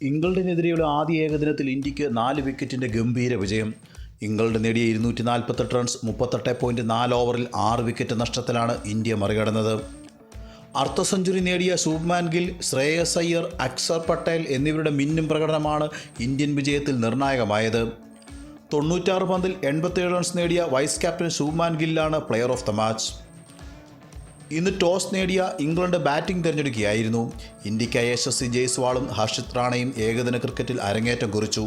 ഇംഗ്ലണ്ടിനെതിരെയുള്ള ആദ്യ ഏകദിനത്തിൽ ഇന്ത്യക്ക് 4 വിക്കറ്റിൻ്റെ ഗംഭീര വിജയം. ഇംഗ്ലണ്ട് നേടിയ 248 റൺസ് 38.4 ഓവറിൽ 6 വിക്കറ്റ് നഷ്ടത്തിലാണ് ഇന്ത്യ മറികടന്നത്. അർദ്ധ സെഞ്ചുറി നേടിയ ശുഭ്മാൻ ഗിൽ, ശ്രേയസ് അയ്യർ, അക്സർ പട്ടേൽ എന്നിവരുടെ മിന്നും പ്രകടനമാണ് ഇന്ത്യൻ വിജയത്തിൽ നിർണായകമായത്. 96 പന്തിൽ 87 റൺസ് നേടിയ വൈസ് ക്യാപ്റ്റൻ ശുഭ്മാൻ ഗില്ലാണ് പ്ലെയർ ഓഫ് ദ മാച്ച്. ഇന്ന് ടോസ് നേടിയ ഇംഗ്ലണ്ട് ബാറ്റിംഗ് തിരഞ്ഞെടുക്കുകയായിരുന്നു. ഇന്ത്യയ്ക്കായി യശസ്വി ജയ്സ്വാളും ഹർഷിത് റാണയും ഏകദിന ക്രിക്കറ്റിൽ അരങ്ങേറ്റം കുറിച്ചു.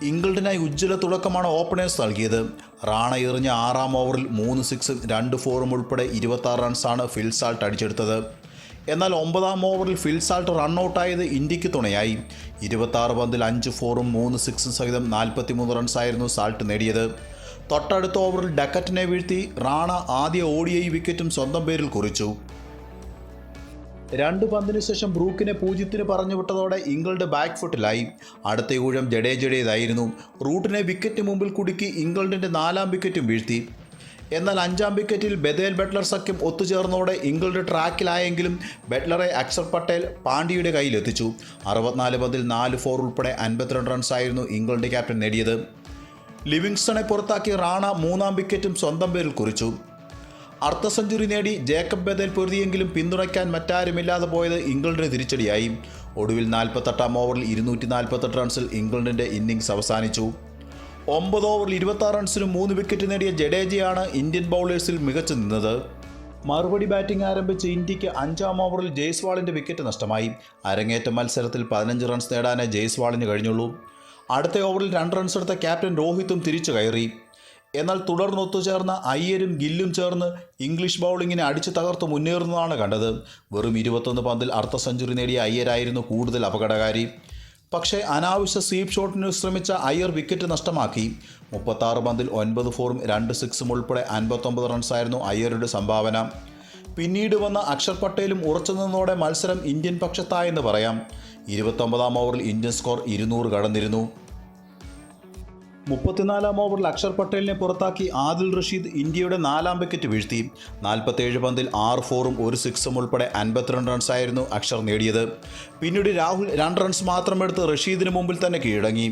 ഇംഗ്ലണ്ടിനായി ഉജ്ജ്വല തുടക്കമാണ് ഓപ്പണേഴ്സ് നൽകിയത്. റാണ എറിഞ്ഞ 6-ാം ഓവറിൽ 3 സിക്സും 2 ഫോറും ഉൾപ്പെടെ 26 റൺസാണ് ഫിൽ സാൾട്ട് അടിച്ചെടുത്തത്. എന്നാൽ 9-ാം ഓവറിൽ ഫിൽ സാൾട്ട് റണ്ണൌട്ടായത് ഇന്ത്യക്ക് തുണയായി. 26 പന്തിൽ 5 ഫോറും 3 സിക്സും സഹിതം 43 റൺസായിരുന്നു സാൾട്ട് നേടിയത്. തൊട്ടടുത്ത ഓവറിൽ ഡക്കറ്റിനെ വീഴ്ത്തി റാണ ആദ്യ ODI വിക്കറ്റും സ്വന്തം പേരിൽ കുറിച്ചു. 2 പന്തിന് ശേഷം ബ്രൂക്കിനെ 0-ന് പറഞ്ഞുവിട്ടതോടെ ഇംഗ്ലണ്ട് ബാക്ക് ഫുട്ടിലായി. അടുത്ത ഊഴം ജഡേജയുടേതായിരുന്നു. റൂട്ടിനെ വിക്കറ്റിന് മുമ്പിൽ കുടുക്കി ഇംഗ്ലണ്ടിൻ്റെ 4-ാം വിക്കറ്റും വീഴ്ത്തി. എന്നാൽ 5-ാം വിക്കറ്റിൽ ബദേൽ ബട്ട്ലർ സഖ്യം ഒത്തുചേർന്നതോടെ ഇംഗ്ലണ്ട് ട്രാക്കിലായെങ്കിലും ബട്ട്ലറെ അക്സർ പട്ടേൽ പാണ്ഡ്യയുടെ കയ്യിലെത്തിച്ചു. 64 പന്തിൽ 4 ഫോർ ഉൾപ്പെടെ 52 റൺസായിരുന്നു ഇംഗ്ലണ്ട് ക്യാപ്റ്റൻ നേടിയത്. ലിവിങ്സ്റ്റണെ പുറത്താക്കി റാണ 3-ാം വിക്കറ്റും സ്വന്തം പേരിൽ കുറിച്ചു. അർദ്ധ സെഞ്ചുറി നേടി ജേക്കബ് ബദേൽ പൊരുതിയെങ്കിലും പിന്തുണയ്ക്കാൻ മറ്റാരുമില്ലാതെ പോയത് ഇംഗ്ലണ്ടിന് തിരിച്ചടിയായി. ഒടുവിൽ 48-ാം ഓവറിൽ 248 റൺസിൽ ഇംഗ്ലണ്ടിൻ്റെ ഇന്നിംഗ്സ് അവസാനിച്ചു. 9 ഓവറിൽ 26 റൺസിനും 3 വിക്കറ്റ് നേടിയ ജഡേജയാണ് ഇന്ത്യൻ ബൗളേഴ്സിൽ മികച്ചു നിന്നത്. മറുപടി ബാറ്റിംഗ് ആരംഭിച്ച ഇന്ത്യക്ക് 5-ാം ഓവറിൽ ജയ്സ്വാളിൻ്റെ വിക്കറ്റ് നഷ്ടമായി. അരങ്ങേറ്റ മത്സരത്തിൽ 15 റൺസ് നേടാനേ ജയ്സ്വാളിന് കഴിഞ്ഞുള്ളൂ. അടുത്ത ഓവറിൽ 2 റൺസ് എടുത്ത ക്യാപ്റ്റൻ രോഹിത്തും തിരിച്ചു കയറി. എന്നാൽ തുടർന്ന് ഒത്തുചേർന്ന അയ്യരും ഗില്ലും ചേർന്ന് ഇംഗ്ലീഷ് ബൗളിങ്ങിനെ അടിച്ചു തകർത്ത് മുന്നേറുന്നതാണ് കണ്ടത്. വെറും 21 പന്തിൽ അർദ്ധ സെഞ്ചുറി നേടിയ അയ്യരായിരുന്നു കൂടുതൽ അപകടകാരി. പക്ഷേ അനാവശ്യ സ്വീപ്പ് ഷോട്ടിന് ശ്രമിച്ച അയ്യർ വിക്കറ്റ് നഷ്ടമാക്കി. 36 പന്തിൽ 9 ഫോറും 2 സിക്സും ഉൾപ്പെടെ 59 റൺസായിരുന്നു അയ്യരുടെ സംഭാവന. പിന്നീട് വന്ന അക്ഷർ പട്ടേലും ഉറച്ചു നിന്നതോടെ മത്സരം ഇന്ത്യൻ പക്ഷത്തായെന്ന് പറയാം. 29-ാം ഓവറിൽ ഇന്ത്യൻ സ്കോർ 200 കടന്നിരുന്നു. 34-ാം ഓവറിൽ അക്ഷർ പട്ടേലിനെ പുറത്താക്കി ആദിൽ റഷീദ് ഇന്ത്യയുടെ 4-ാം വിക്കറ്റ് വീഴ്ത്തി. 47 പന്തിൽ 6 ഫോറും 1 സിക്സും ഉൾപ്പെടെ 52 റൺസായിരുന്നു അക്ഷർ നേടിയത്. പിന്നീട് രാഹുൽ 2 റൺസ് മാത്രമെടുത്ത് റഷീദിന് മുമ്പിൽ തന്നെ കീഴടങ്ങി.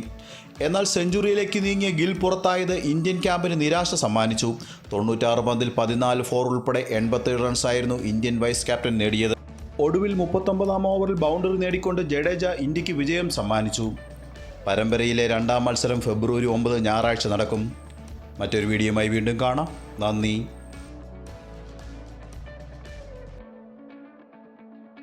എന്നാൽ സെഞ്ചുറിയിലേക്ക് നീങ്ങിയ ഗിൽ പുറത്തായത് ഇന്ത്യൻ ക്യാമ്പിന് നിരാശ സമ്മാനിച്ചു. 96 പന്തിൽ 14 ഫോർ ഉൾപ്പെടെ 87 റൺസായിരുന്നു ഇന്ത്യൻ വൈസ് ക്യാപ്റ്റൻ നേടിയത്. ഒടുവിൽ 39-ാം ഓവറിൽ ബൗണ്ടറി നേടിക്കൊണ്ട് ജഡേജ ഇന്ത്യക്ക് വിജയം സമ്മാനിച്ചു. പരമ്പരയിലെ 2-ാം മത്സരം ഫെബ്രുവരി 9 ഞായറാഴ്ച നടക്കും. മറ്റൊരു വീഡിയോയുമായി വീണ്ടും കാണാം. നന്ദി.